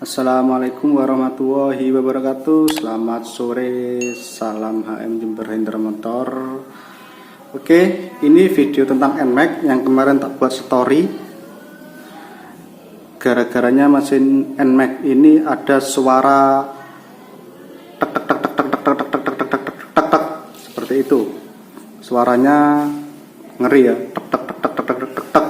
Assalamualaikum warahmatullahi wabarakatuh. Selamat sore, salam HM Jember Hendra Motor. Oke, ini video tentang NMAX yang kemarin tak buat story. Gara-garanya mesin NMAX ini ada suara tek tek tek tek tek tek tek tek tek tek tek tek tek tek seperti itu. Suaranya ngeri ya, tek tek tek tek tek tek tek tek.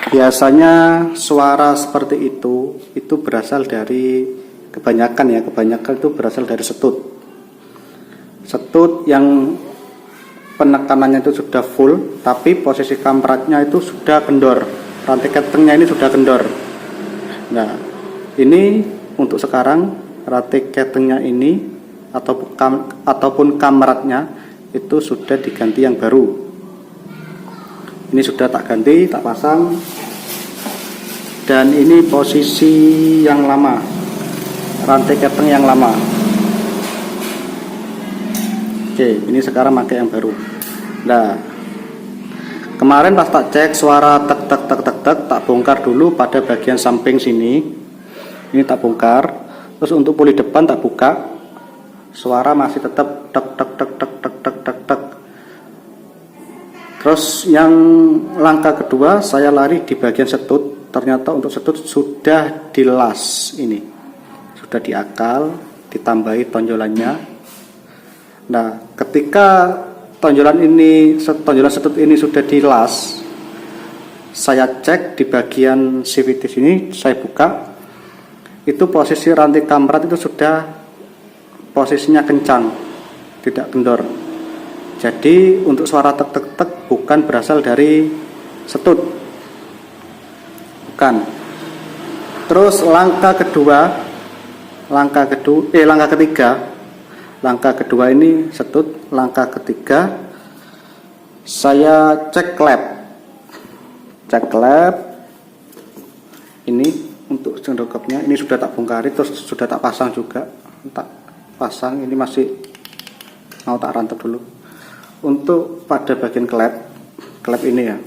Biasanya suara seperti itu berasal dari kebanyakan itu berasal dari setut yang penekanannya itu sudah full, tapi posisi kampratnya itu sudah kendor, rantai ketengnya ini sudah kendor. Nah, ini untuk sekarang rantai ketengnya ini ataupun kamratnya itu sudah diganti yang baru. Ini sudah tak ganti, tak pasang. Dan ini posisi yang lama, rantai keteng yang lama. Oke, ini sekarang pakai yang baru. Nah, kemarin pas tak cek suara tek tek tek tek tek, tak bongkar dulu pada bagian samping sini. Ini tak bongkar. Terus untuk puli depan tak buka. Suara masih tetap tek tek tek tek tek tek tek tek. Terus yang langkah kedua, saya lari di bagian setut. Ternyata untuk setut sudah dilas, ini sudah diakal, ditambahi tonjolannya. Nah, ketika tonjolan setut ini sudah dilas, saya cek di bagian CVT sini, saya buka, itu posisi rantai kamrat itu sudah posisinya kencang, tidak kendor. Jadi untuk suara tek tek tek bukan berasal dari setut, bukan. Terus langkah ketiga ini setut. Langkah ketiga saya cek klep ini untuk jendokapnya, ini sudah tak bongkari, terus sudah tak pasang juga, tak pasang, ini masih mau tak rantap dulu. Untuk pada bagian klep ini ya,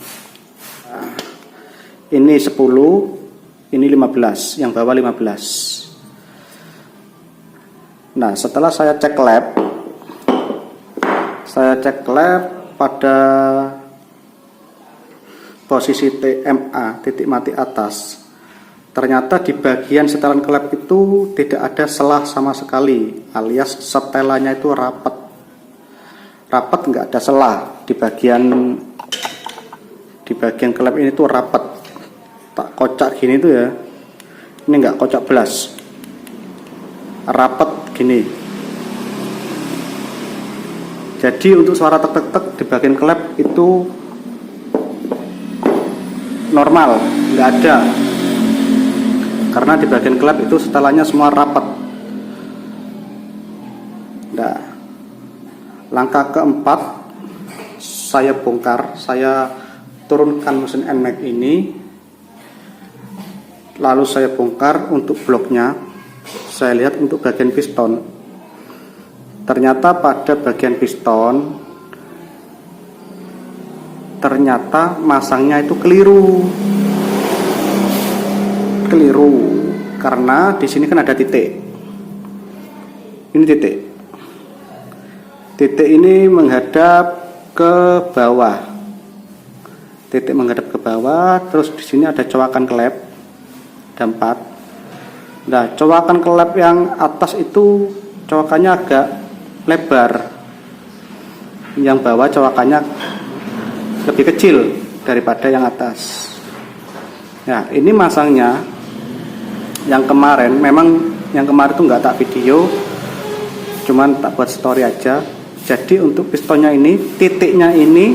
ini 10, ini 15, yang bawah 15. Nah, setelah saya cek klep pada posisi TMA, titik mati atas, ternyata di bagian setelan klep itu tidak ada selah sama sekali, alias setelannya itu rapat, nggak ada selah di bagian klep ini tuh rapat, tak kocak gini tuh ya, ini nggak kocak belas, rapat gini. Jadi untuk suara tek tek tek di bagian klep itu normal, nggak ada, karena di bagian klep itu setelannya semua rapat. Nah, langkah keempat, saya bongkar, saya turunkan mesin NMAX ini, lalu saya bongkar untuk bloknya. Saya lihat untuk bagian piston, ternyata pada bagian piston ternyata masangnya itu keliru, karena di sini kan ada titik, ini titik ini menghadap ke bawah, terus di sini ada cowakan klep, ada 4. Nah, cowakan klep yang atas itu cowakannya agak lebar, yang bawah cowakannya lebih kecil daripada yang atas. Nah, ini masangnya yang kemarin, memang yang kemarin itu nggak tak video, cuman tak buat story aja. Jadi untuk pistonnya ini, titiknya ini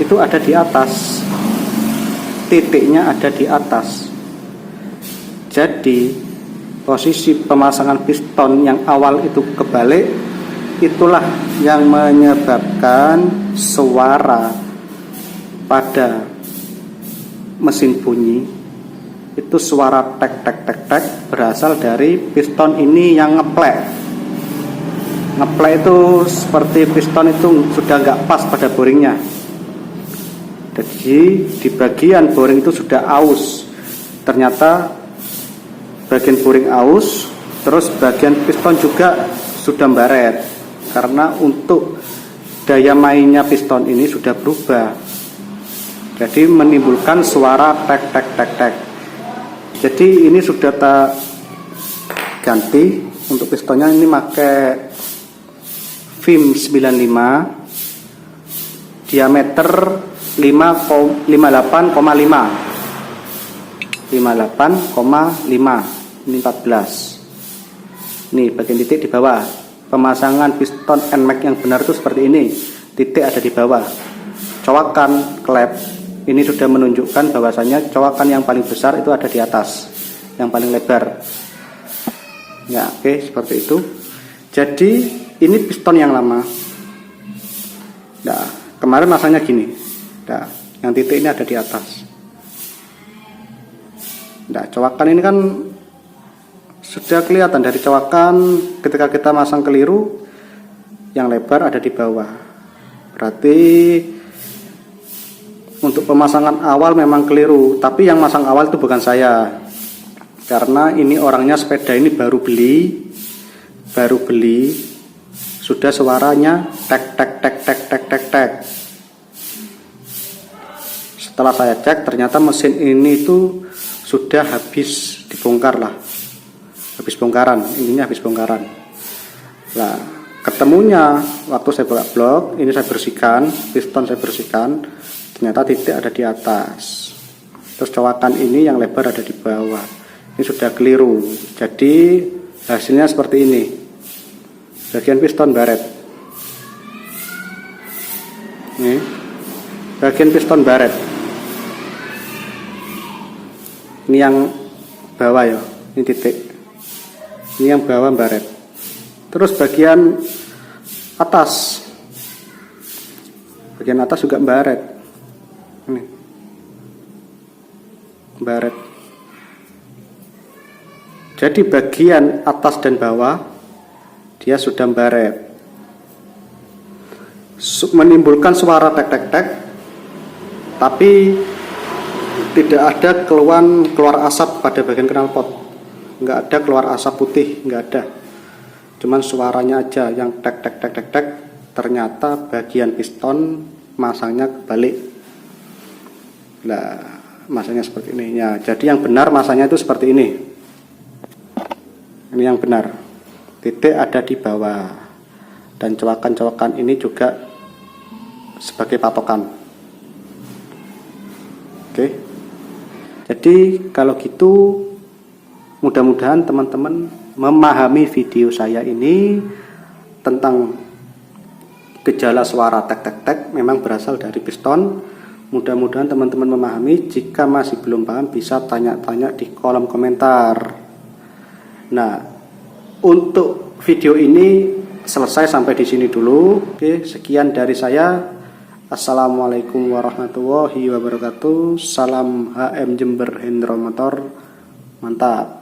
itu ada di atas, jadi posisi pemasangan piston yang awal itu kebalik, itulah yang menyebabkan suara pada mesin bunyi itu, suara tek tek tek tek berasal dari piston ini yang ngeplek itu, seperti piston itu sudah nggak pas pada boringnya. Jadi di bagian boring itu sudah aus, ternyata bagian boring aus, terus bagian piston juga sudah baret karena untuk daya mainnya piston ini sudah berubah, jadi menimbulkan suara tek tek tek tek. Jadi ini sudah tak ganti. Untuk pistonnya ini pakai VIM 95 diameter 58,5 ini 14. Nih bagian titik di bawah. Pemasangan piston NMAX yang benar itu seperti ini. Titik ada di bawah. Cowakan klep ini sudah menunjukkan bahwasanya cowakan yang paling besar itu ada di atas, yang paling lebar. Ya, oke, seperti itu. Jadi ini piston yang lama. Nah, kemarin masanya gini. Nah, yang titik ini ada di atas. Nah, cowakan ini kan sudah kelihatan dari cowakan ketika kita masang keliru, yang lebar ada di bawah. Berarti untuk pemasangan awal memang keliru, tapi yang masang awal itu bukan saya. Karena ini orangnya sepeda ini baru beli, sudah suaranya tek tek tek tek tek tek tek. Setelah saya cek ternyata mesin ini itu sudah habis dibongkar lah, habis bongkaran, ininya habis bongkaran. Nah, ketemunya waktu saya buka blok, ini saya bersihkan, piston saya bersihkan, ternyata titik ada di atas, terus cowakan ini yang lebar ada di bawah. Ini sudah keliru, jadi hasilnya seperti ini. Bagian piston baret, ini bagian piston baret, ini yang bawah ya, ini titik, ini yang bawah baret. Terus bagian atas juga baret, ini baret. Jadi bagian atas dan bawah dia sudah baret, menimbulkan suara tek tek tek, tapi tidak ada keluar asap pada bagian knalpot, nggak ada keluar asap putih, nggak ada, cuman suaranya aja yang tek tek tek tek tek. Ternyata bagian piston masangnya kebalik. Nah, masangnya seperti ini ya. Jadi yang benar masangnya itu seperti ini. Ini yang benar, titik ada di bawah, dan cowakan-cowakan ini juga sebagai patokan. Oke, jadi kalau gitu mudah-mudahan teman-teman memahami video saya ini tentang gejala suara tek tek tek memang berasal dari piston. Mudah-mudahan teman-teman memahami. Jika masih belum paham bisa tanya-tanya di kolom komentar. Nah, untuk video ini selesai sampai di sini dulu. Oke, sekian dari saya. Assalamualaikum warahmatullahi wabarakatuh. Salam HM Jember Hendro Motor. Mantap.